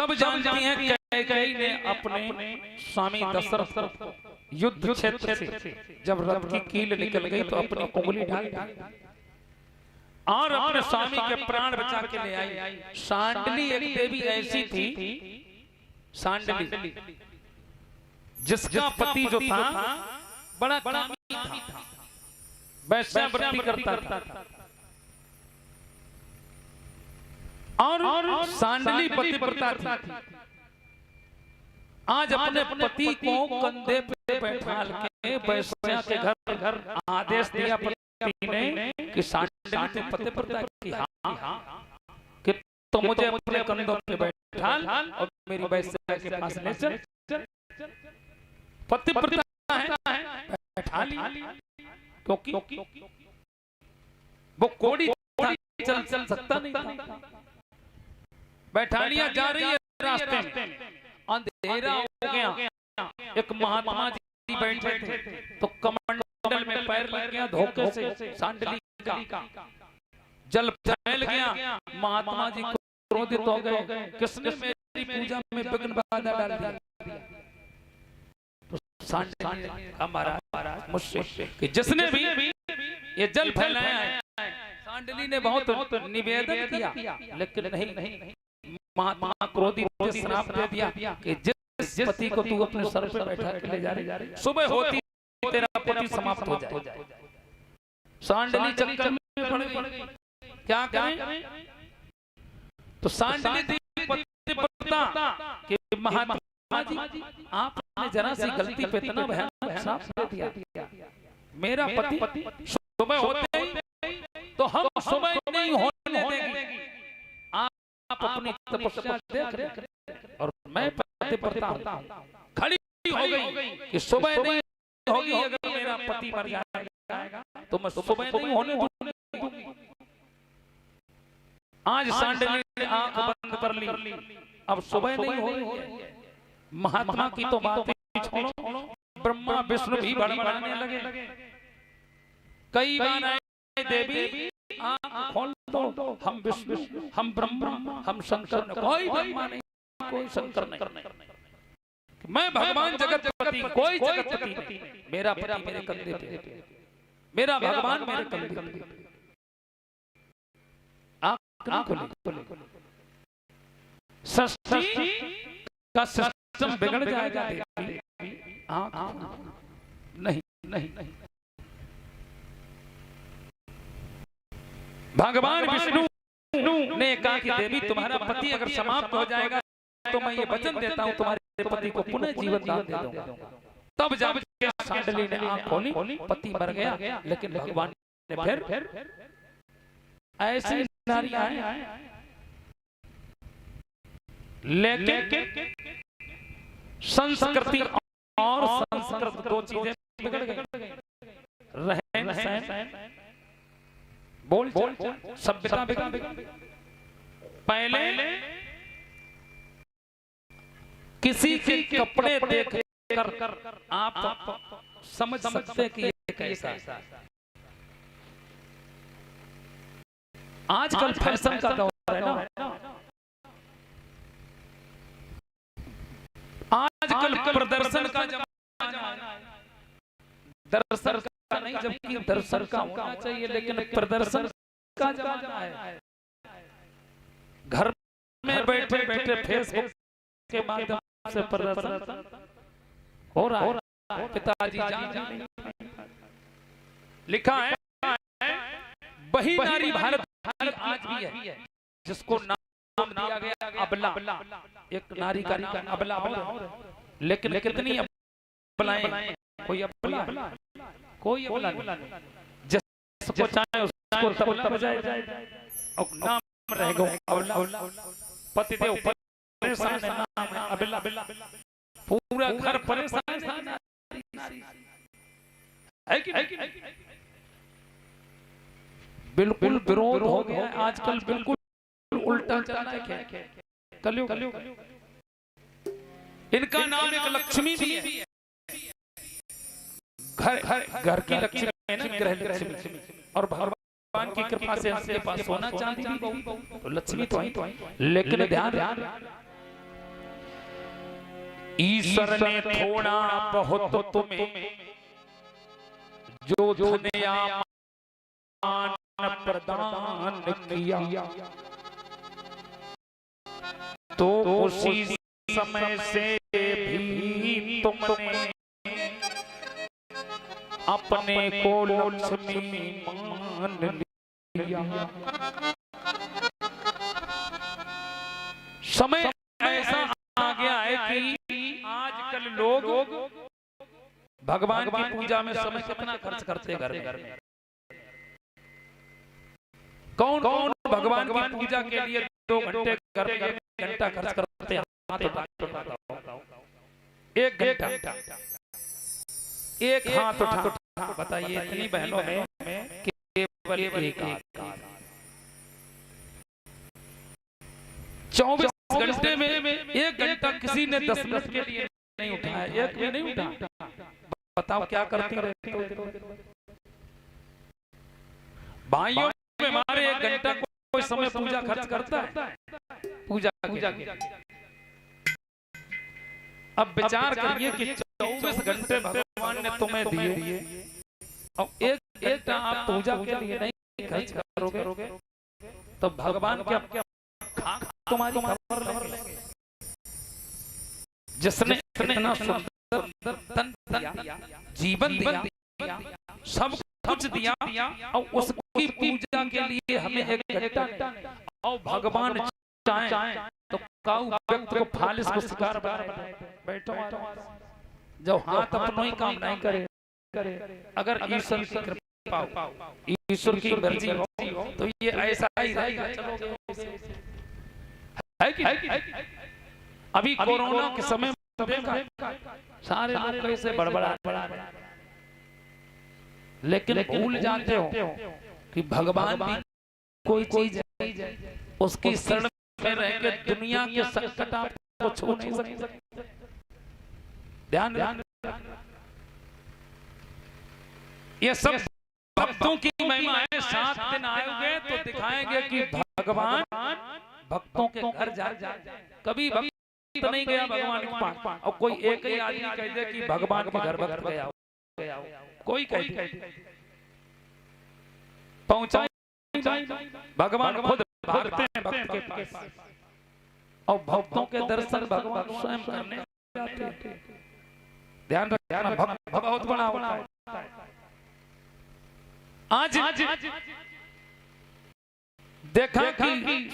सब जानती हैं कैकेयी ने अपने स्वामी दशरथ युद्ध क्षेत्र से जब रथ की कील निकल गई तो अपनी उंगली डाल और अपने स्वामी के प्राण बचा के ले आई। सांडली एक देवी ऐसी थी, सांडली, जिसका पति जो था बड़ा कामी था, वैश्यावृत्ति करता था और सांडली पतिव्रता थी। आज अपने पति को कंधे पे बैठा के वैश्या के घर आदेश दिया पति ने कि सांडली तुम पतिव्रता की, हाँ कि तो मुझे अपने कंधों पे बैठा और मेरी वैश्या के पास ले चल। पतिव्रता है, बैठा ली, क्योंकि वो कोड़ी चल सकता नहीं था। बैठा लिया, जा रही है रास्ते में, अंधेरा हो गया। एक महात्मा जी बैठे थे तो कमंडल में पैर लग गया धोखे से सांडली का, जल फैल गया। महात्मा जी क्रोधित हो गए, किसने मेरी पूजा में विघ्न बाधा डाल दिया? तो सांडली हमारा मुझसे कि जिसने भी ये जल फैलाया है, सांडली ने बहुत निवेदन किया, लेकिन नहीं, महात्मा क्रोधित श्राप दे दिया कि जिस पति को तू अपने सर पे बैठा के ले जा रही, सुबह होती तेरा पति समाप्त हो जाए। सांडली चक्कर में पड़ गई, क्या करें? तो सांडली थी पतिव्रता कि महात्मा जी आपने जरा सी गलती पे इतना भयानक श्राप दे दिया। मेरा पति सुबह होते ही तो हम सुबह नहीं होने देंगे, आप अपनी तपस्या देख रहे और मैं पतिव्रता हूं। खड़ी हो गई कि सुबह नहीं होगी, अगर मेरा पति मर जाएगा तो मैं सुबह नहीं होने दूंगी। आज सांडली ने आंख बंद कर ली, अब सुबह नहीं होगी। महात्मा की तो बात ही छोड़ो, ब्रह्मा विष्णु भी बड़बड़ाने लगे। कई बार आए देवी आंख खोल दो, हम विष्णु, हम ब्रह्मा, हम शंकर, कोई ब्रह्मा नहीं, कोई शंकर नहीं, मैं भगवान जगतपति, कोई जगतपति नहीं। मेरा पति मेरे कंधे पे, मेरा भगवान मेरे कंधे पे। आंख खोले, सृष्टि का सिस्टम बिगड़ जाएगा देवी। आंख नहीं। भगवान विष्णु ने कहा कि देवी तुम्हारा पति अगर समाप्त हो जाएगा तो मैं ये वचन देता हूँ तुम्हारे पति को पुनः जीवन दान दे दूंगा। तब जब सांडली ने आंख खोली, पति मर गया, लेकिन भगवान ने फिर ऐसी नारियां हैं लेकिन संस्कृति और संस्कृत दो चीजें बिगड़ गई। रहन सहन, बोल सभ्यता बिगड़ गई। पहले किसी के कपड़े देख कर आप समझ सकते कि ये कैसा है। आजकल फैशन का दौर है ना, आजकल प्रदर्शन का जमाना है। दर्शन का नहीं, जबकि दर्शन का होना चाहिए, लेकिन प्रदर्शन का जमाना है। घर में बैठे बैठे फेसबुक के माध्यम से प्रदर्शन हो रहा है। पिताजी जान लिखा है, वही नारी भारत आज भी है जिसको नाम दिया गया अबला। एक नारी का नाम अबला हो, लेकिन कितनी अबलाएं, कोई अबला नहीं, जिसको चाहे उसको तबला बजाए जाए और नाम रहेगा अबला। पतिदेव परेशान है, नाम है अबला, पूरा घर परेशान है कि बिल्कुल विरोध हो गया आजकल, बिल्कुल उल्टा चल रहा है कलयुग। इनका नाम एक लक्ष्मी भी है, घर की लक्ष्मी, ग्रह लक्ष्मी, और भगवान की कृपा से इनके पास सोना चांदी भी तो लक्ष्मी तो आई। लेकिन ध्यान ईश्वर ने थोड़ा बहुत तुम्हें जो धन्या मान प्रदान किया, तो उसी समय से भी तुमने अपने को लक्ष्मी मान लिया। समय ऐसा आ गया है कि आजकल लोग भगवान की पूजा में समय कितना खर्च करते हैं घर में। कौन कौन भगवान की पूजा के लिए 2 घंटे घर में 1 घंटा खर्च करते हैं? एक घंटा, एक हाथ उठा, बताइए इतनी बहनों में केवल एक हाथ। 24 घंटे में 1 घंटा किसी ने 10 मिनट के लिए नहीं उठाया, एक भी नहीं उठा। बताओ क्या करते रहते हो? भाइयों में हमारे 1 घंटा कोई समय पूजा खर्च करता है? पूजा के अब विचार करिए कि 24 घंटे भगवान ने तुम्हें दिए और 1 घंटा आप पूजा के लिए नहीं खर्च करोगे तो भगवान क्या तुम्हारी खबर लेंगे? जिसने इतना सुंदर तन दिया, जीवन दिया, सब कुछ दिया और उसकी पूजा के लिए हमें 1 घंटा और भगवान चाहे तो काऊ व्यक्ति को फालिस को शिकार बनाए बैठो। जो हाथ अपनों ही काम नहीं करे, अगर ईश्वर की कृपा हो, ईश्वर की मर्जी हो तो ये ऐसा ही रहेगा। चलोगे है कि अभी कोरोना के समय सारे लोग कैसे बड़बड़ा, लेकिन भूल जाते हो कि भगवान भी कोई चीज है, उसकी शरण में रह के दुनिया के संकट आपको छू नहीं सकते। ध्यान ये सब भक्तों की महिमा है। 7 दिन आएंगे तो दिखाएंगे कि भगवान भक्तों के घर जा कभी भक्त नहीं गया भगवान के पास। और कोई एक ही आदमी कह दे कि भगवान के घर भक्त गया, कोई कहे पहुंचा भगवान खुद भागते हैं भक्त के पास और भक्तों के दर्शन भगवान स्वयं करने जाते हैं। ध्यान रखना, भक्त बहुत बड़ा होता है। आज देखा कि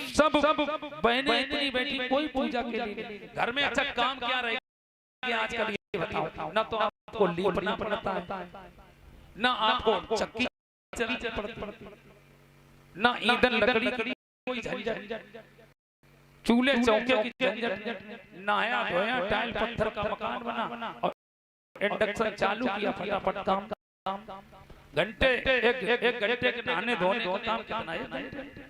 सब बहनें इतनी बैठी, कोई पूजा के लिए घर में अच्छा काम क्या रहेगा आजकल ये बताओ? ना तो आपको लीपना पड़ता है, ना आपको चक्की चलनी पड़ती, ना ईंधन लकड़ी की कोई झंझट, चूल्हे चौके की झंझट, नहाया धोया टाइल पत्थर का मकान बना और इंडक्शन चालू किया, फटाफट काम। घंटे एक घंटे के नहाने धोने का काम कितना है?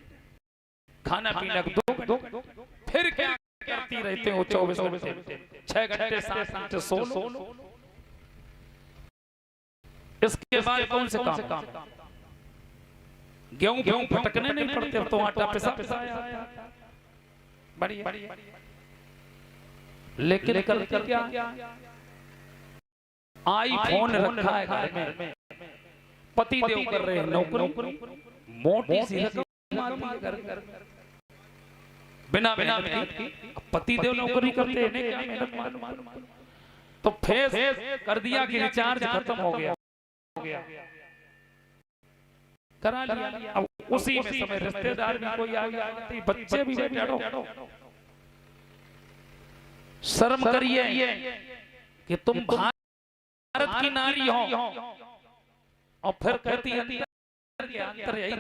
खाना पीना 2 घंटे, फिर क्या करती रहते हो 24 घंटे? 6 घंटे 7 घंटे सो लो। इसके बाद कौन से काम? गेहूं फटकने नहीं पड़ते तो आटा पिसा बढ़िया। लेकिन करते क्या? आईफोन रखा है घर में, पति देव कर रहे हैं नौकरी, मोटी सी बिना पति देव नौकरी करते हैं, क्या मेहनत मालूम? तो फेस कर दिया कि रिचार्ज खत्म हो गया, करा लिया। अब उसी में समय रिश्तेदार भी कोई आ गया, बच्चे भी बैठो, शर्म करिए कि तुम भारत की नारी हो और फिर कहती है अंतर यही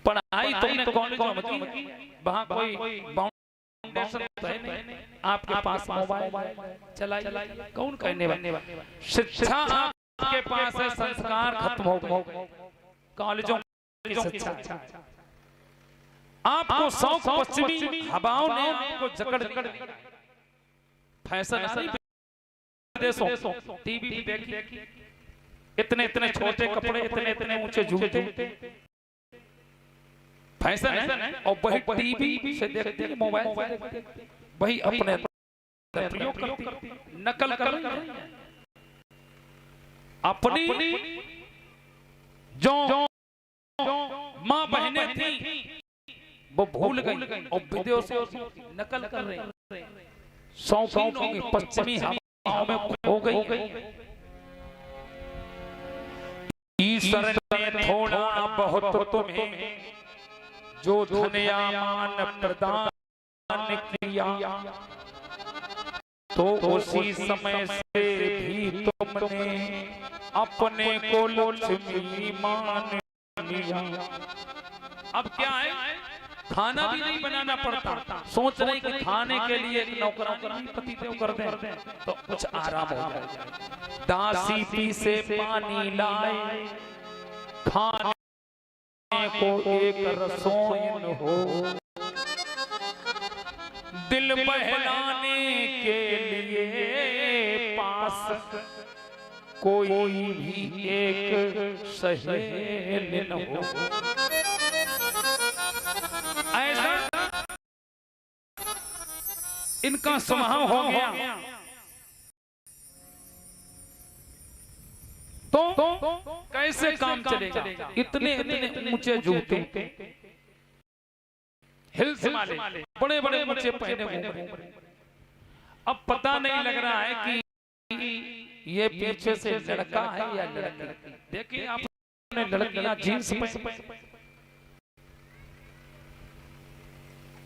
पढ़ाई तुमने कॉलेजों में की, वहां कोई फाउंडेशन है नहीं, आपके पास मोबाइल चलाइए, कौन कहने वाला? शिक्षा आपके पास है, संस्कार खत्म हो गए, कॉलेजों की शिक्षा आपको शौक पश्चिमी हवाओं ने आपको जकड़ फैशन नहीं देशों, टीवी देखी, इतने छोटे कपड़े, इतने ऊंचे जूते, फैशन है और वही टीवी से देखते हैं, मोबाइल से देखते हैं, वही अपने प्रयोग करती, नकल कर रही है अपनी। जो माँ बहनें थी वो भूल गई और विदेशों से नकल कर रहे हैं, शौकीन हो गई, पश्चिमी हवाओं में खो गई। ईश्वर ने थोड़ा बहुत तुम्हें जो धन या मान प्रदान किया, तो उसी समय से भी तुमने अपने को लक्ष्मी मान लिया। अब क्या है, खाना भी नहीं बनाना पड़ता, सोच रहे कि खाने के लिए एक नौकरानी पतिदेव कर दें तो कुछ आराम हो जाए। दासी पी से पानी लाए, खाने को एक रसोईन हो, दिल बहलाने के लिए पास कोई भी एक सहेलिन हो। ऐसा इनका स्वभाव हो गया। तो कैसे काम चलेगा? इतने इतने ऊंचे जूते, हिल्स वाले, बड़े बड़े ऊंचे पहने हुए। अब पता नहीं लग रहा है कि ये पीछे से लड़का है या लड़की। देखिए आपने लड़कियां जीन्स पहने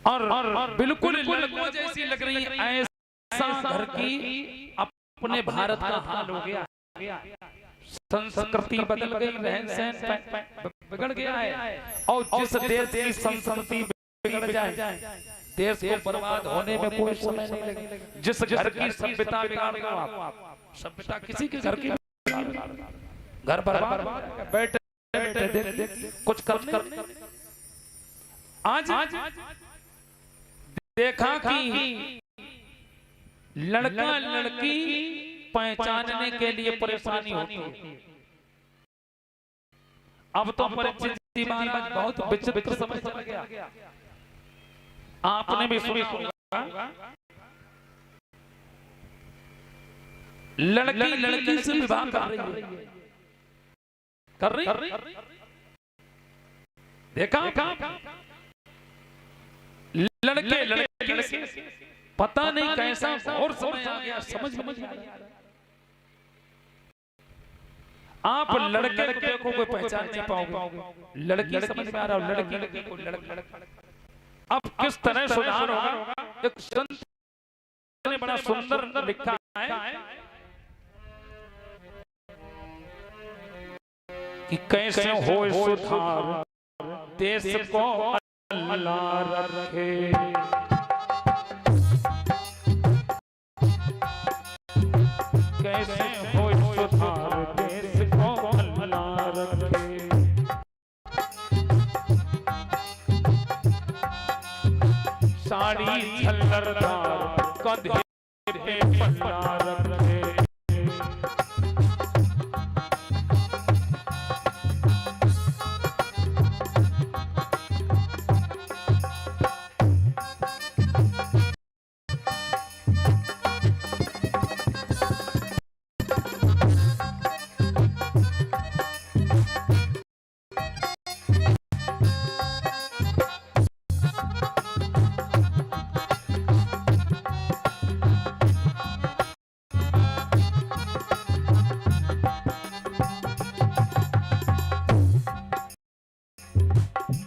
और बिल्कुल लड़कों जैसी लग रही है। ऐसा घर की अपने भारत का हाल हो गया। संस्कृति बदल गई, रहन सहन बिगड़ गया है। और जिस देश की संस्कृति बिगड़ जाए, देश को बर्बाद होने में कोई समय नहीं लगेगा। जिस घर की सभ्यता बिगाड़ दो आप, सभ्यता किसी के घर की घर बर्बाद, बैठे बैठे कुछ करने। आज देखा कि लड़का लड़की पहचानने के लिए परेशानी होती है। अब तो परिचित महाराज बहुत विचित्र समझ चल गया। आपने भी सुना होगा, लड़की लड़की से विवाह कर रही देखा लड़के लड़के से पता नहीं कैसा और समय आ गया, समझ में नहीं आ रहा। आप लड़के को कोई पहचान नहीं पाओगे, लड़की समझ में आ रहा है, लड़की को लड़का। अब किस तरह सुधार होगा? एक संत ने बड़ा सुंदर लिखा है कि कैसे हो सुधार देश को अल्लाह रखे। कैसे हो सुधार देश को अल्लाह रखे। साड़ी झल्लरदार कंधे पे पल्ला रखे।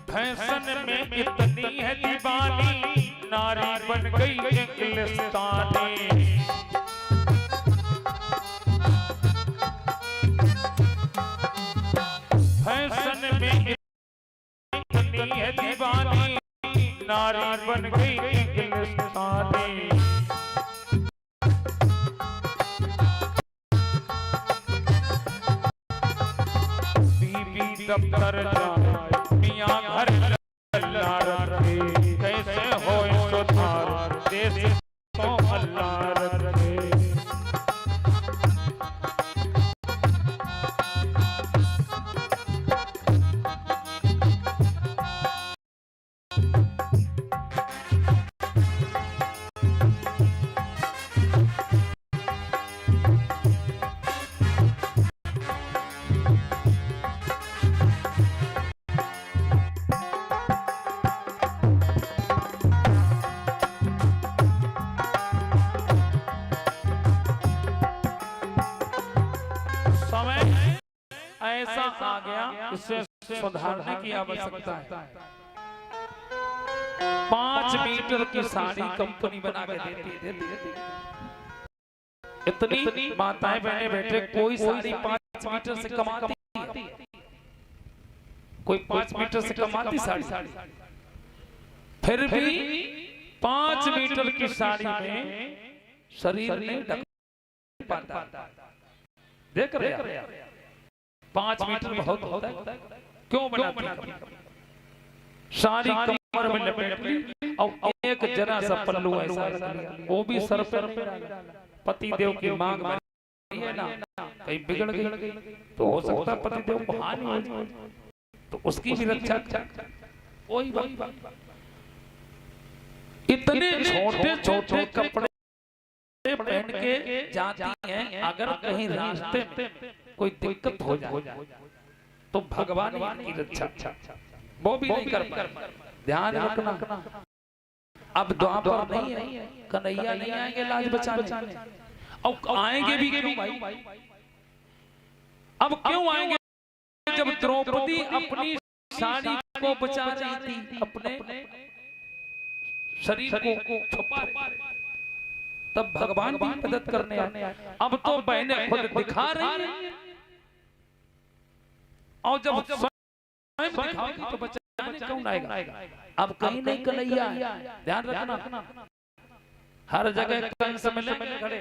फैशन में इतनी है दीवानी, नारी बन गई इंग्लिस्तानी। फैशन में इतनी है दीवानी, नारी बन गई इंग्लिस्तानी। बीबी दफ्तर जाए, मियां घर अल्लाह रखे। कैसे हो सुधार देश को अल्लाह आ गया, इसे सुधारने की आवश्यकता है। 5 मीटर की साड़ी कंपनी बना के देती। इतनी माताएं बहने बैठे, कोई साड़ी 5 मीटर से कमाती है, कोई 5 मीटर से कमाती साड़ी, फिर भी 5 मीटर की साड़ी में शरीर नहीं ढक पाता। देख रहे हैं 5 मीटर बहुत होता है, क्यों बनाती है? सारी कमर में लपेट ली और एक जरा सा पल्लू ऐसा, वो भी सर पर पति देव की मांग बनी है ना, कहीं बिगड़ गई तो हो सकता है पति देव को हानि हो जाए, तो उसकी भी रक्षा। वही बात, इतने छोटे छोटे कपड़े पहन के जाती हैं, अगर कहीं रास्ते में कोई दिक्कत हो जाए तो भगवान की रक्षा वो भी नहीं कर पाए। ध्यान रखना, अब द्वापर नहीं है, कन्हैया नहीं आएंगे लाज बचाने, और आएंगे भी क्यों भाई? अब क्यों आएंगे जब द्रौपदी अपनी साड़ी को बचा रही थी, अपने शरीर को छुपा रही, तब भगवान भी मदद करने आए। अब तो बहनें खुद दिखा रही हैं, और जब स्वयं दिखाओगी तो बचाने कौन आएगा? अब कहीं नहीं कन्हैया, ध्यान रखना, हर जगह कंस मिले खड़े।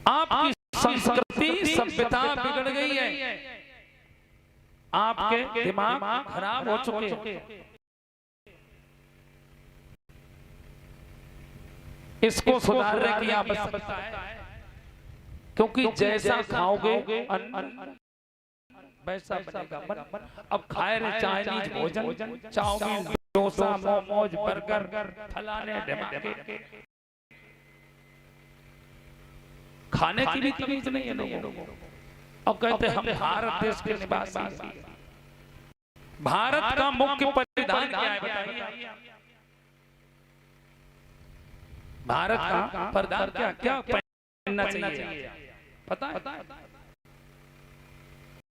आपकी संस्कृति सभ्यता बिगड़ गई है, आपके दिमाग खराब हो चुके। इसको सुधारने की आवश्यकता है, क्योंकि जैसा खाओगे वैसा बनेगा मन। अब खाए रहे चाइनीज भोजन, चाउमीन, डोसा, मोमोज, बर्गर, फलाने ढमाके, खाने की भी तमीज नहीं है लोगों को। अब कहते हम भारत देश के निवासी, भारत का मुख्य परिधान क्या है बताइए? भारत का परिधान क्या पहनना चाहिए पता है?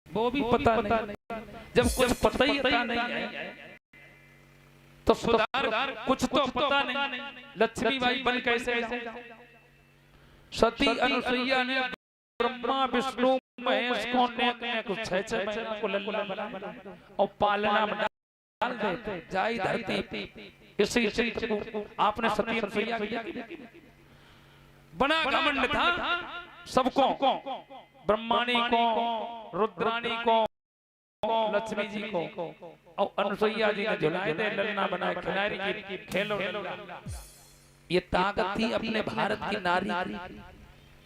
वो भी पता नहीं। जब कुछ पता ही नहीं है तो सुधार कुछ तो पता नहीं। लक्ष्मीबाई बन कैसे? सती अनुसुईया ने ब्रह्मा विष्णु महेश को कुछ 6 महीनों को लल्ला बना और पालना में डाल देते जाई धरती। इसी चित्र को आपने सती अनुसुईया किया, बड़ा घमंड था सबको, ब्रह्माणी को, रुद्राणी को, लक्ष्मी जी को, और अनुसुईया जी ने झुलाए थे, ललना बनाए, खिलाड़ी की खेलो। ये ताकत थी अपने भारत की नारी।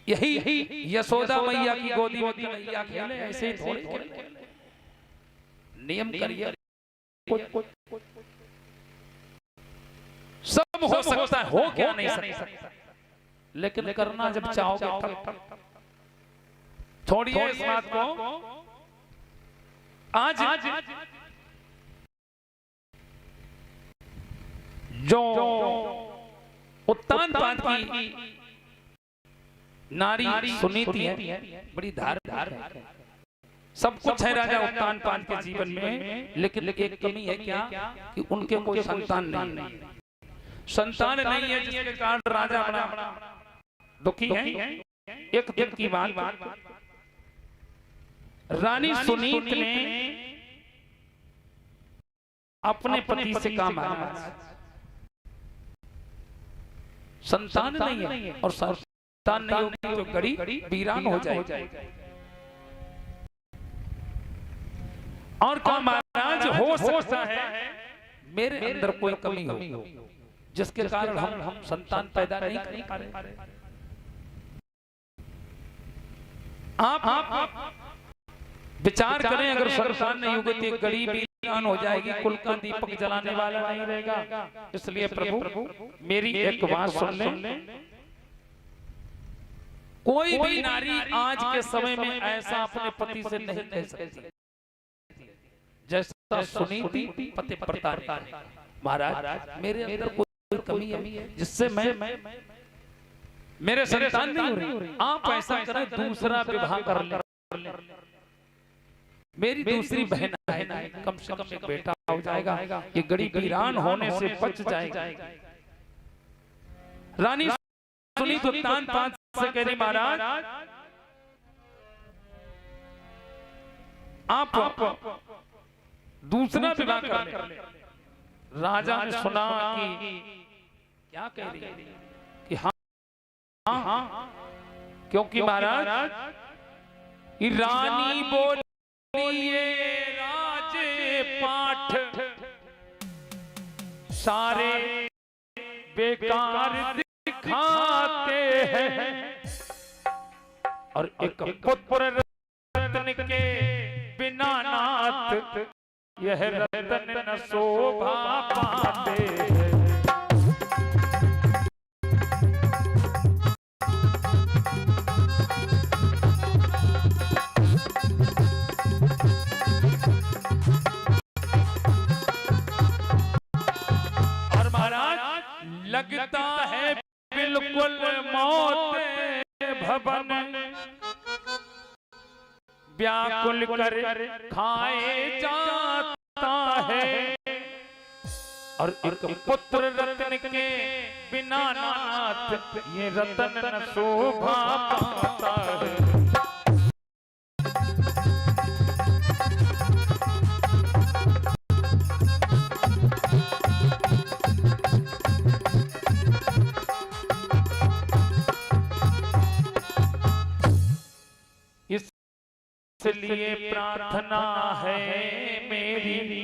यही यशोदा मैया की गोदी में कन्हैया खेले, ऐसे ही थोड़े नियम करिए। सब हो सकता है, हो क्या नहीं सकता, लेकिन करना जब चाहोगे तब। छोड़िए इस बात को। आज जो उत्तान पाद की नारी सुनीति है, बड़ी धार है, सब कुछ है राजा उत्तान पाद के जीवन में, लेकिन एक कमी है क्या कि उनके कोई संतान नहीं है। संतान नहीं है, जिसके कारण राजा बड़ा दुखी है। एक दिन की बात, रानी सुनीत ने अपने पति से कहा महाराज संतान नहीं है, और संतान नहीं होगी तो गड़ी वीरान हो जाएगी। और कहा महाराज हो सकता है मेरे अंदर कोई कमी हो जिसके कारण हम संतान पैदा नहीं कर पा रहे। आप विचार करें, अगर संतान नहीं होगी तो गरीब वीरान हो जाएगी, कुल का दीपक जलाने वाला नहीं रहेगा। इसलिए प्रभु मेरी एक बात सुन लें, कोई भी नारी आज के समय में ऐसा अपने पति से नहीं कह सकती जैसा सुनीति पति प्रताप। महाराज मेरे अंदर कोई कमी है जिससे मैं मेरे संतान नहीं हो रही, आप ऐसा करें दूसरा विवाह कर ले, मेरी दूसरी बहन आए, कम से कम एक बेटा हो जाएगा, ये गरीब वीरान होने से बच जाएगा। रानी सुनी तो तान पान से कह रही, महाराज आप दूसरा विवाह कर ले। राजा ने सुना कि क्या कह रही है कि हाँ हाँ, क्योंकि महाराज रानी बोलिए राजे पाठ सारे बेकार दिखाते हैं, और एक पुत्र रत्न के बिना नाथ यह रत्न न शोभा पाते हैं। और महाराज लगता है बिल्कुल मौत भवन, व्याकुल कर खाए जाता है, और एक पुत्र रत्न के बिना नाथ ये रत्न न शोभा पाता है। इसलिए प्रार्थना है मेरी,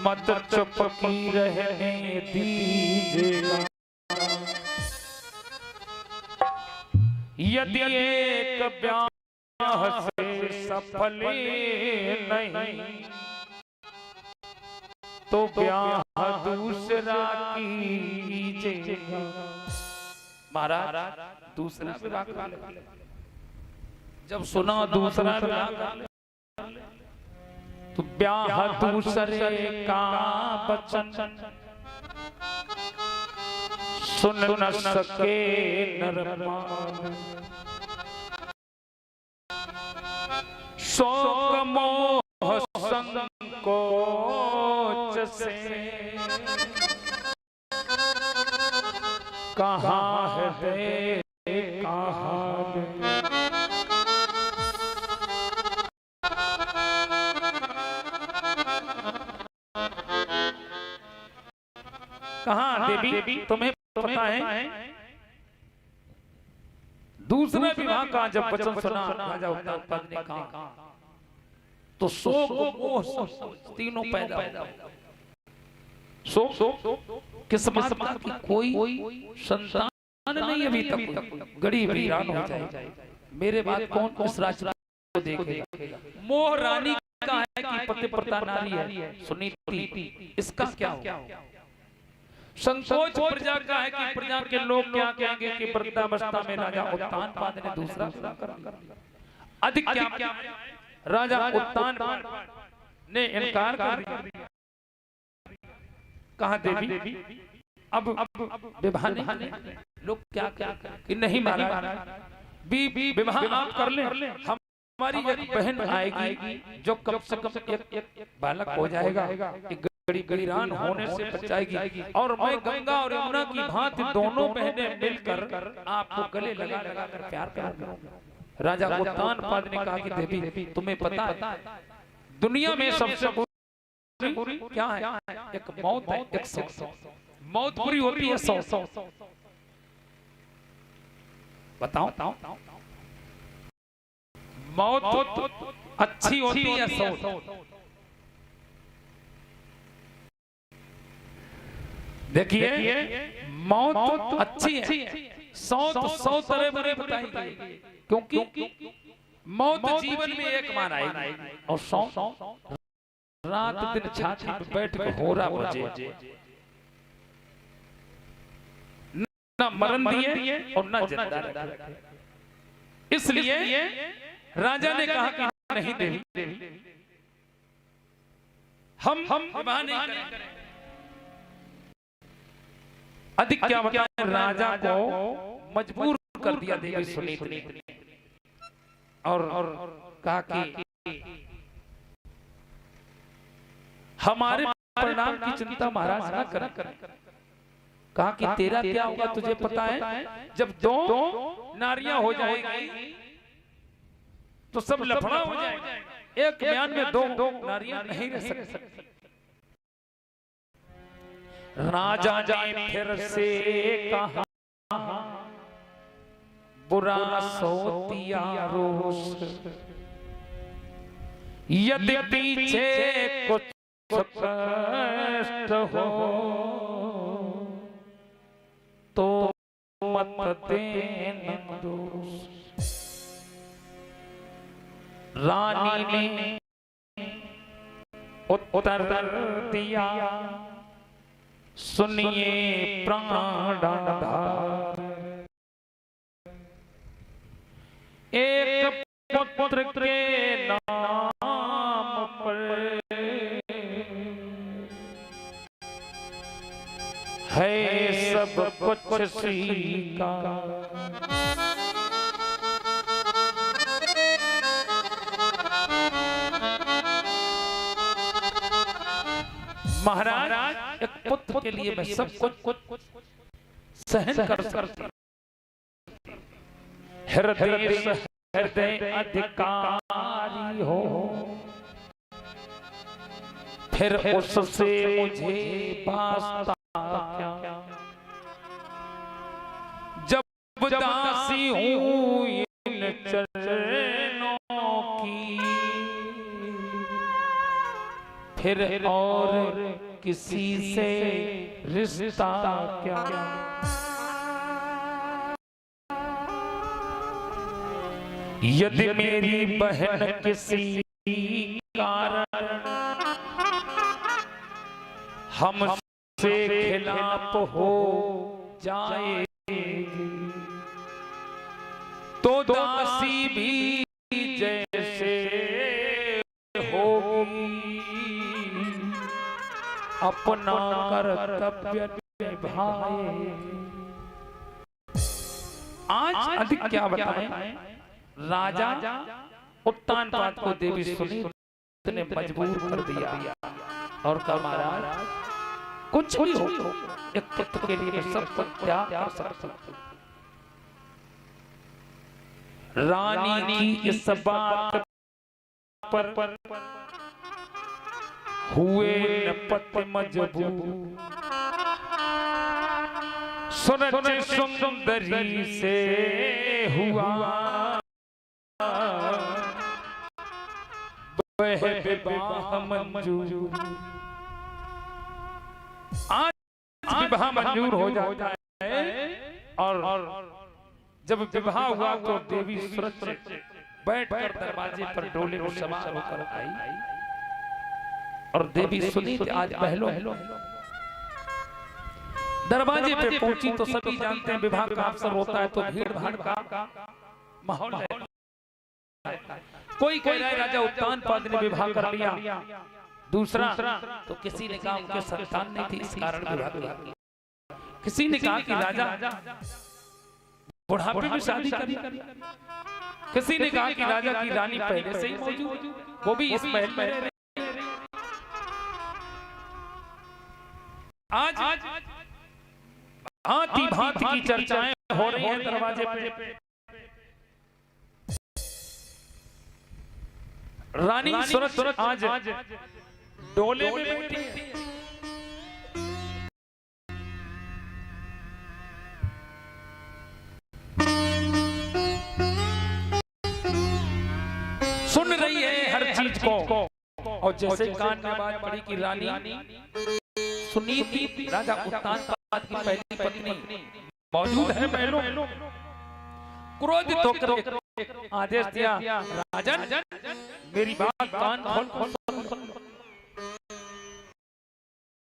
मत चुप की रहने दीजिएगा। यदि एक ब्याह से सफल नहीं तो ब्याह दूसरा कीजिएगा। महाराज दूसरा विवाह कर ले। जब सुना दूसरा विवाह कर ले तो ब्याह दूसरे का वचन सुन न सके नरमान, शोक मोह संकोच से कहाँ है कहाँ देवी तुम्हें पता है? दूसरे विवाह का जब वचन सुना राजा उत्तानपाद ने कहा तो शोक मोह तीनों पैदा हो। शोक किस बात की? कोई संतान नहीं अभी तक, गरीब वीरान हो जाए, मेरे बाद कौन इस राज्य को देखेगा? मोह रानी का है कि पतिव्रता नारी है सुनीति, इसका क्या हो? संकोच प्रजा का है कि प्रजा के लोग क्या कहेंगे कि वृद्धावस्था में राजा उत्तानपाद ने दूसरा विवाह कर लिया। अधिक क्या राजा उत्तानपाद ने इनकार कर दिया। कहा देवी अब विवाह नहीं, लोग क्या कि नहीं महाराज विवाह आप कर ले, हमारी एक बहन आएगी जो कम से कम एक बालक हो जाएगा, वीरान होने से बच जाएगी, और मैं गंगा और यमुना की भांति दोनों बहनें मिलकर आपको गले लगा लगा कर प्यार करूंगा। राजा उत्तानपाद ने कहा कि देवी तुम्हें पता है दुनिया में सबसे बुरी क्या है? एक मौत है, एक सौ। मौत बुरी होती है 100। बताओ मौत अच्छी होती है 100। देखिए मौत अच्छी है, 100 तरह बुरे बताई गई, क्योंकि मौत जीवन में एक बार आएगी, और 100 रात दिन छाती पे बैठ के हो रहा मुझे ना मरण दिए और ना जिंदा रखे। इसलिए राजा ने कहा कि नहीं देवी हम विवाह नहीं करेंगे। अधिक क्या बताएं, राजा को मजबूर कर दिया देवी सुनीत ने और कहा कि हमारे परिणाम की चिंता महाराज ना कर। कहा कि तेरा क्या होगा तुझे पता है, जब दो नारियां हो जाएगी तो सब लफड़ा हो जाएगा, एक म्यान में दो नारियां नहीं रह सकती। राजा ने फिर से कहा बुरा सोतिया रोष, यदि पीछे कुछ कष्ट हो तो मत देना दोष। रानी ने उत्तर दिया सुनिए प्राणधार, एक पुत्र के नाम पर है सब कुछ स्वीकार। महाराज एक पुत्र के लिए मैं सब कुछ सहन कर सकता, हृदय अधिकारी हो, फिर उससे मुझे वास्ता क्या, जब दासी हूँ इन चरणों की, फिर और किसी से रिश्ता क्या। यदि मेरी बहन किसी कारण हमसे खिलाफ हो जाएगी तो दासी भी जैसे होगी अपना कर्तव्य निभाए। आज अधिक क्या बताएं, राजा उत्तानपाद को देवी सुनीत ने मजबूर कर दिया और कहा महाराज कुछ भी हो, एक पुत्र के लिए मैं सब कुछ त्याग कर सकता हूं। रानी की इस बात पर हुए नपति मजबूर, सुनत सुंदरी से हुआ विवाह मंजूर। आज विवाह मंजूर हो जाता है और जब विवाह हुआ तो देवी सुरक्षित बैठकर दरवाजे पर डोले में सवार होकर आई और देवी सुनीत आज पहलो दरवाजे पे पहुंची तो सभी जानते हैं विवाह का अवसर होता है तो भीड़ भाड़ का माहौल है। कोई कह रहा है राजा उत्तानपाद ने विवाह कर लिया, दूसरा तो किसी ने कहा उनके संतान नहीं थी इस कारण विवाह किया, किसी ने कहा कि राजा बुढ़ापे में शादी करी, किसी ने कहा कि राजा की रानी पहले से ही मौजूद, वो भी इस महल में रह रही। आज भांति भांति की चर्चाएं हो रही हैं दरवाजे पे। रानी सुरत आज डोले में बैठी है। सुन रही है हर चीज को और जैसे कान में बात पड़ी कि रानी सुनीति राजा उत्तानपाद की पहली पत्नी मौजूद है महलों, क्रोधित होकर आदेश दिया राजन मेरी बात कान खोल